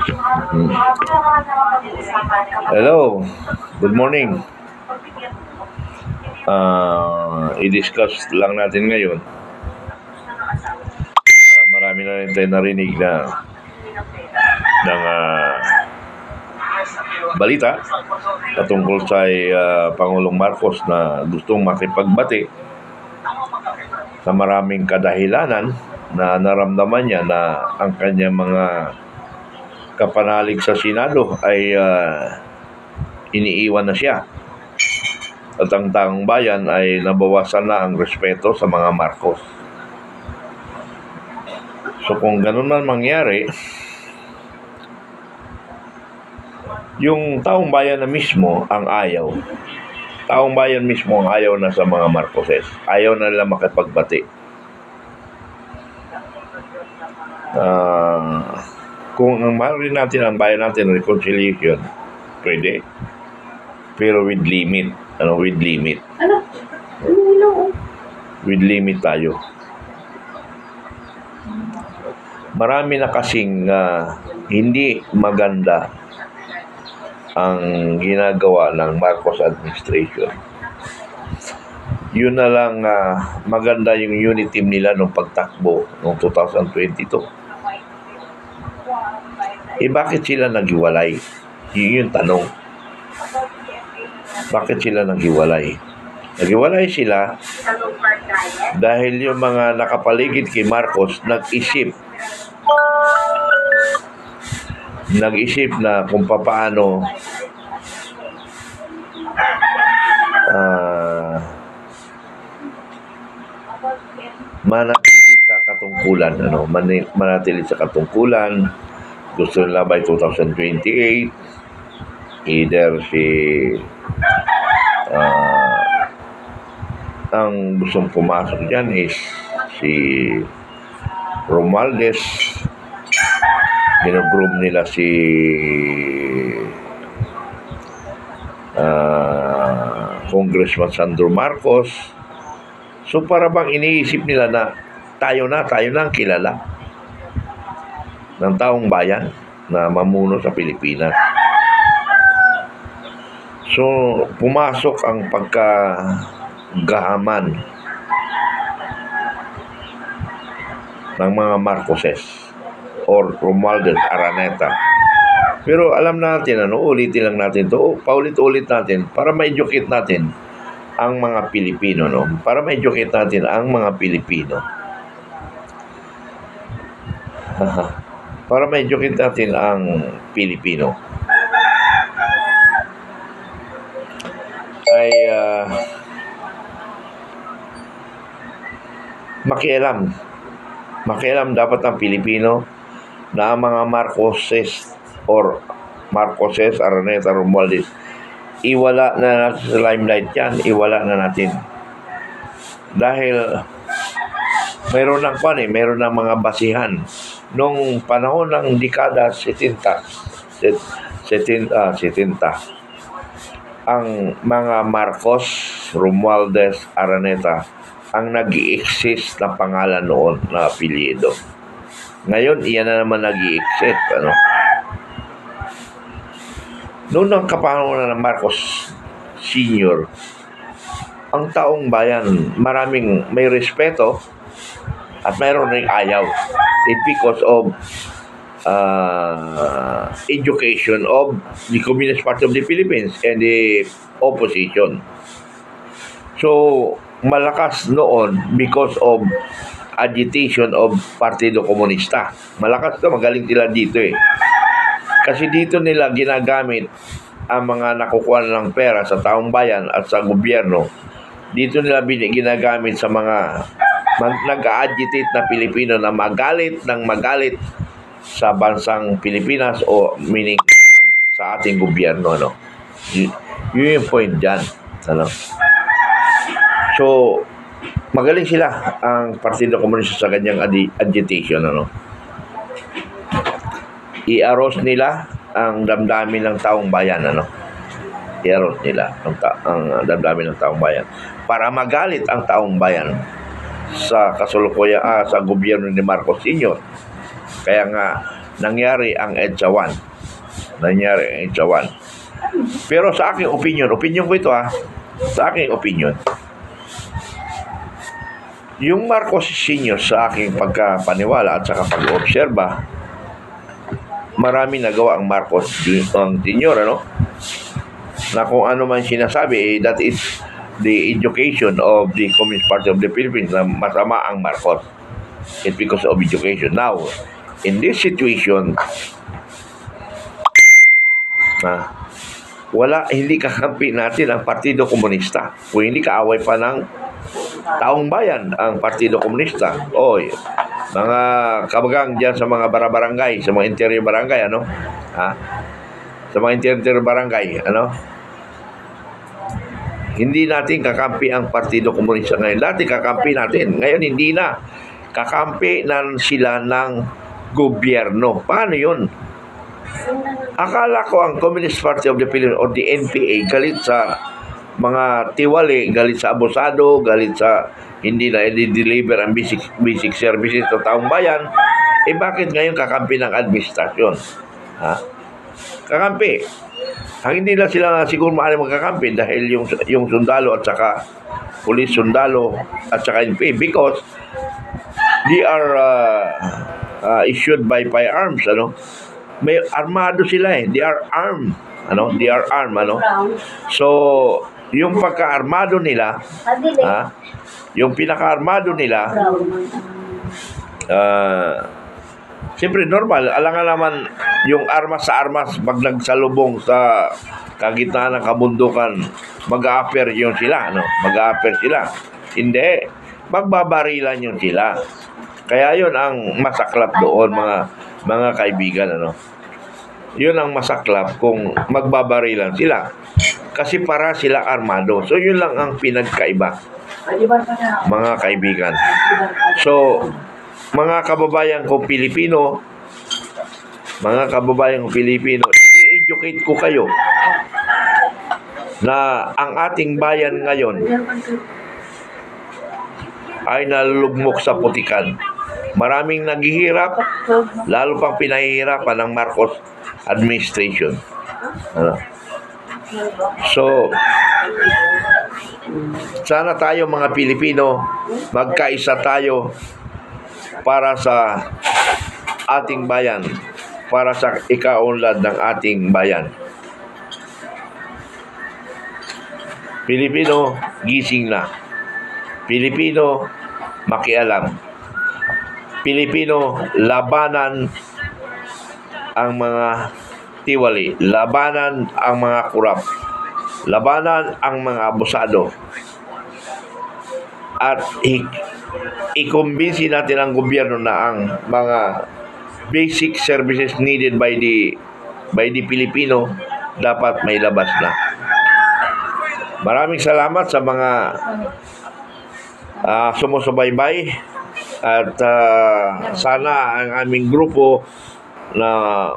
Hmm. Hello, good morning. I-discuss lang natin ngayon. Marami na rin tayo narinig ng balita patungkol sa Pangulong Marcos na gustong makipagbati sa maraming kadahilanan na naramdaman niya na ang kanyang mga kapanalig sa Senado ay iniiwan na siya. At ang taong bayan ay nabawasan na ang respeto sa mga Marcos. So kung ganun man mangyari, yung taong bayan na mismo ang ayaw. Taong bayan mismo ang ayaw na sa mga Marcoses. Ayaw na nila makipagbati. Kung ang mahal rin natin ang bayan natin, reconciliation, pwede. Pero with limit. With limit. With limit tayo. Marami na kasing hindi maganda ang ginagawa ng Marcos administration. Yun na lang maganda yung unit team nila nung pagtakbo noong 2022. Bakit sila naghiwalay? Yun yung tanong. Bakit sila naghiwalay? Naghiwalay sila dahil yung mga nakapaligid kay Marcos nag-isip na kung paano manatili sa katungkulan. Manatili sa katungkulan. Gusto nila by 2028 either ang gustong pumasok dyan is si Romualdez. Ginogroom nila si Congressman Sandro Marcos. So para bang iniisip nila na tayo na ang kilala ng taong bayan na mamuno sa Pilipinas. So pumasok ang pagkagahaman ng mga Marcoses or Romualdez Araneta. Pero alam natin, ulitin lang natin to, paulit-ulit natin para ma-educate natin ang mga Pilipino, para ma-educate natin ang mga Pilipino. Para ma-educate natin ang Pilipino. Ay makialam dapat ang Pilipino na ang mga Marcoses or Marcoses, Araneta, Romualdez, iwala na natin sa limelight yan, iwala na natin. Dahil mayroon ng mga basihan nung panahon ng dekada 70, ang mga Marcos, Romualdez, Araneta ang nag-i-exist na pangalan noon na apelyido. Ngayon, iyan na naman nag-i-exist. Noon ang kapanahonan ng Marcos Sr., ang taong bayan, maraming may respeto at mayroon ring ayaw. It's because of education of the Communist Party of the Philippines and the opposition. So, malakas noon because of agitation of Partido Komunista. Malakas ito, magaling sila dito Kasi dito nila ginagamit ang mga nakukuha ng pera sa taong bayan at sa gobyerno. Dito nila ginagamit sa mga nag-agitate na Pilipino na magalit sa bansang Pilipinas o meaning sa ating gobyerno. Yun yung point dyan. So, magaling sila ang Partido Komunista sa kanyang agitation. I-arouse nila ang damdamin ng taong bayan. I-arouse nila ang damdamin ng taong bayan para magalit ang taong bayan sa kasalukuyan sa gobyerno ni Marcos Sr. Kaya nga nangyari ang EDSA 1. Pero sa aking opinion ko ito sa aking opinion, yung Marcos Sr. sa aking pagkapaniwala at saka pag-obserba, marami nagawa ang Marcos ang Sr. Na kung ano man sinasabi, that is the education of the Communist Party of the Philippines, na masama ang Marcos. It's because of education. Now, in this situation, hindi kakampi natin ang Partido Komunista. Kung hindi kaaway pa ng taong bayan ang Partido Komunista. Mga kabagang dyan sa mga barangay, sa mga interior barangay, sa mga interior barangay, hindi natin kakampi ang Partido Komunista ngayon. Dati kakampi natin. Ngayon hindi na. Kakampi na sila ng gobyerno. Paano yun? Akala ko ang Communist Party of the Philippines o the NPA galit sa mga tiwali, galit sa abusado, galit sa hindi na i-deliver ang basic services sa taong bayan. Bakit ngayon kakampi ng administrasyon? Kakampi. Ang hindi na sila siguro maaari magkakampi dahil yung sundalo at saka police sundalo at saka NPA, because they are issued by firearms, may armado sila they are armed, so yung pagka-armado nila, yung pinaka-armado nila, siyempre normal, alangan naman yung armas sa armas pag nagsalubong sa kagitnaan ng kabundukan, mag-a-appear yun sila, mag-a-appear sila. Hindi, magbabarilan yun sila. Kaya yun ang masaklap doon, mga kaibigan, yun ang masaklap kung magbabarilan sila. Kasi para sila armado. So yun lang ang pinagkaiba, mga kaibigan. So, mga kababayan ko Pilipino, ini-educate ko kayo na ang ating bayan ngayon ay nalulugmok sa putikan. Maraming naghihirap, lalo pang pinahihirapan ng Marcos administration. So, sana tayo mga Pilipino, magkaisa tayo para sa ating bayan, para sa ikaunlad ng ating bayan. Pilipino, gising na. Pilipino, makialam. Pilipino, labanan ang mga tiwali, labanan ang mga kurap, labanan ang mga abusado, at i-convince natin ang gobyerno na ang mga basic services needed by the Filipino dapat may labas na. Maraming salamat sa mga sumusubaybay, at sana ang aming grupo na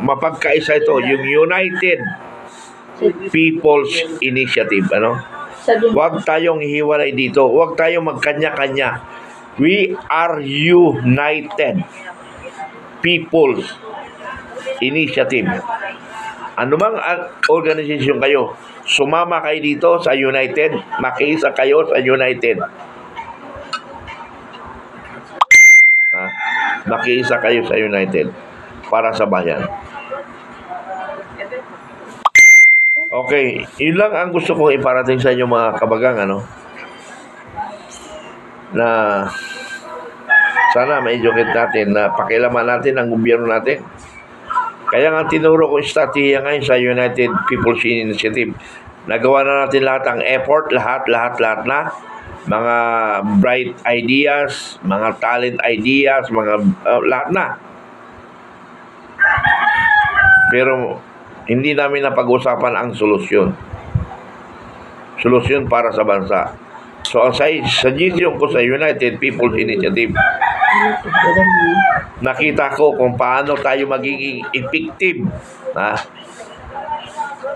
mapagkaisa ito, yung United People's Initiative, Huwag tayong hiwalay dito. Huwag tayong magkanya-kanya. We are United People's Initiative. Anumang organisasyon kayo, sumama kayo dito sa United, makiisa kayo sa United. Makiisa kayo sa United para sa bayan. Okay, yun lang ang gusto kong iparating sa inyo mga kabagang, na sana ma-educate natin, na pakialaman natin ang gobyerno natin. Kaya nga tinuro ko strategiya ngayon sa United People's Initiative. Nagawa na natin lahat ang effort, lahat na. Mga bright ideas, mga talent ideas, mga lahat na. Pero hindi namin napag-usapan ang solusyon. Solusyon para sa bansa. So, ang suggestion ko sa United People's Initiative, nakita ko kung paano tayo magiging effective.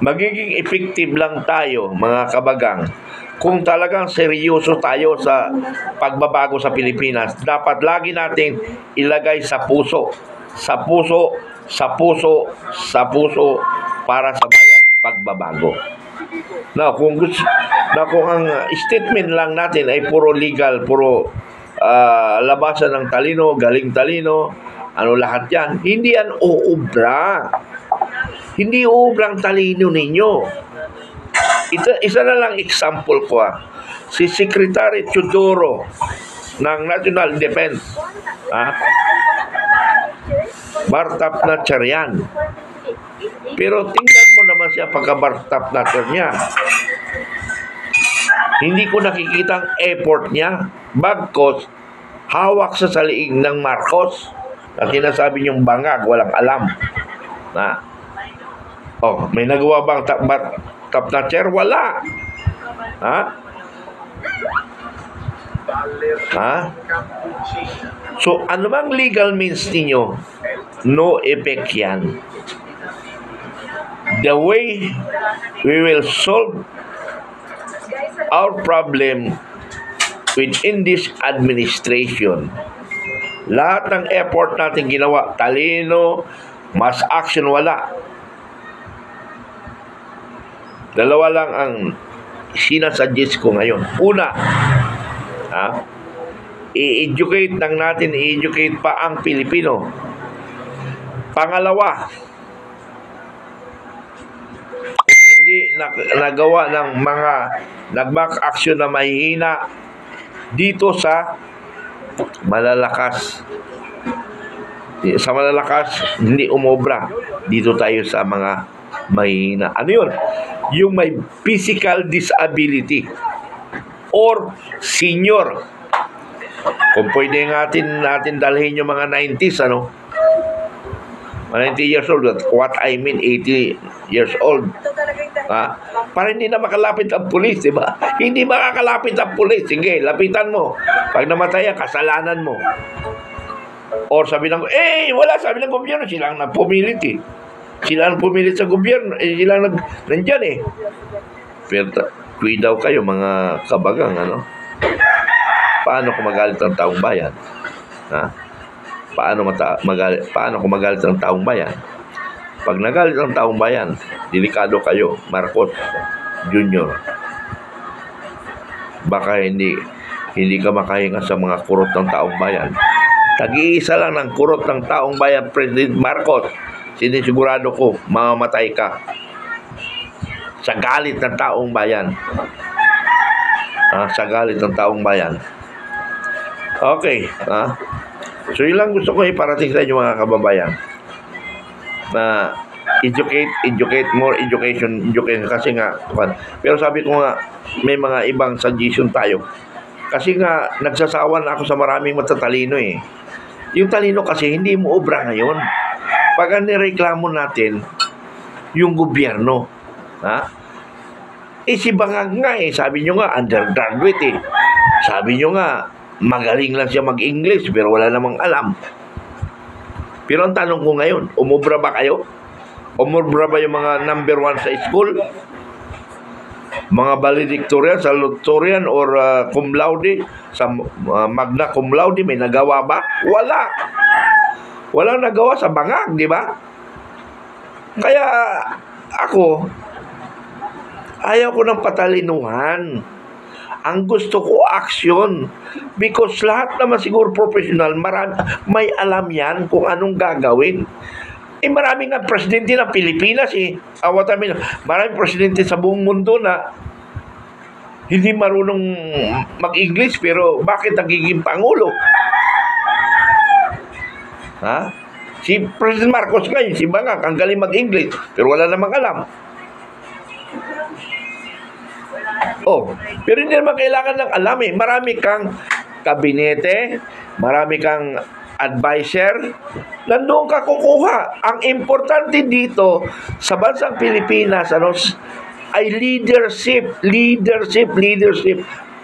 Magiging effective lang tayo, mga kabagang, kung talagang seryoso tayo sa pagbabago sa Pilipinas. Dapat lagi nating ilagay sa puso sa puso para sa bayan, pagbabago. Na kung ang statement lang natin ay puro legal, puro labasan ng talino, galing talino, ano lahat yan, hindi yan uubra. Hindi uubra ang talino ninyo. Isa na lang example ko si Secretary Chudoro ng National Defense, Bartap na Charian. Pero tingnan mo naman siya pagka-Bartap na niya. Hindi ko nakikita ang effort niya. Bagkos, hawak sa liig ng Marcos na sinasabi niyong bangag, walang alam. May nagawa bang tap na chair? Wala. So, ano bang legal means ninyo? No effect yan. The way we will solve our problem within this administration, lahat ng effort natin ginawa, talino, mass action, wala. Dalawa lang ang sinasuggest ko ngayon. Una, i-educate pa ang Pilipino. Pangalawa, kung hindi nagawa ng mga nag-back action na mahihina dito sa malalakas. Sa malalakas, hindi umobra. Dito tayo sa mga mahihina. Ano yun? Yung may physical disability or senior. Kung pwede natin dalhin yung mga 90s, 90 years old, what I mean 80 years old. Para hindi na makalapit ang pulis, di ba? Hindi makakalapit ang pulis. Sige, lapitan mo. Pag namatay, kasalanan mo. Or sabi ng, wala, sabi ng gobyerno, sila ang napumilit Sila ang pumilit sa gobyerno, sila ang nandyan Pero daw kayo, mga kabagang, Paano kung magalit ang taong bayan? Paano kung magalit ang taong bayan? Pag nagalit ang taong bayan, delikado kayo, Marcos Jr. Baka hindi ka makahinga sa mga kurot ng taong bayan. Tag-iisa lang ng kurot ng taong bayan, President Marcos. Sinisigurado ko, mamamatay ka sa galit ng taong bayan. Sa galit ng taong bayan. Okay. So, yun lang gusto ko iparating sa inyo, mga kababayan. Na educate, more education kasi nga. Pero sabi ko nga, may mga ibang suggestion tayo. Kasi nga, nagsasawa na ako sa maraming matatalino Yung talino kasi, hindi mo obra ngayon. Pag nireklamo natin, yung gobyerno, si Bangag nga sabi nyo nga, undergraduate Sabi nyo nga, magaling lang siya mag-English, pero wala namang alam. Pero ang tanong ko ngayon, umubra ba kayo? Umubra ba yung mga number 1 sa school? Mga valedictorian, salutatorian, or cum laude, sa magna cum laude, may nagawa ba? Wala. Walang nagawa sa Bangag, di ba? Kaya ako, ayaw ko ng patalinuhan. Ang gusto ko, action. Because lahat naman siguro professional, may alam yan kung anong gagawin. Maraming nga presidente ng Pilipinas maraming presidente sa buong mundo na hindi marunong mag-English, pero bakit nagiging pangulo? Si President Marcos ngayon, si Bangag, ang galing mag-English, pero wala namang alam. Pero hindi naman kailangan ng alam Marami kang kabinete, marami kang advisor, nandoon ka kukuha. Ang importante dito sa bansang Pilipinas ay leadership.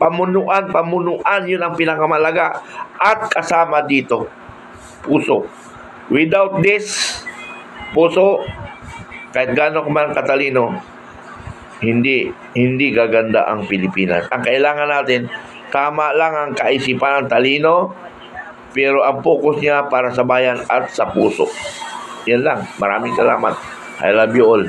Pamunuan, yun ang pinakamalaga. At kasama dito, puso. Without this, puso, kahit gaano man katalino, hindi gaganda ang Pilipinas. Ang kailangan natin, tama lang ang kaisipan ng talino, pero ang focus niya para sa bayan at sa puso. Yan lang. Maraming salamat. I love you all.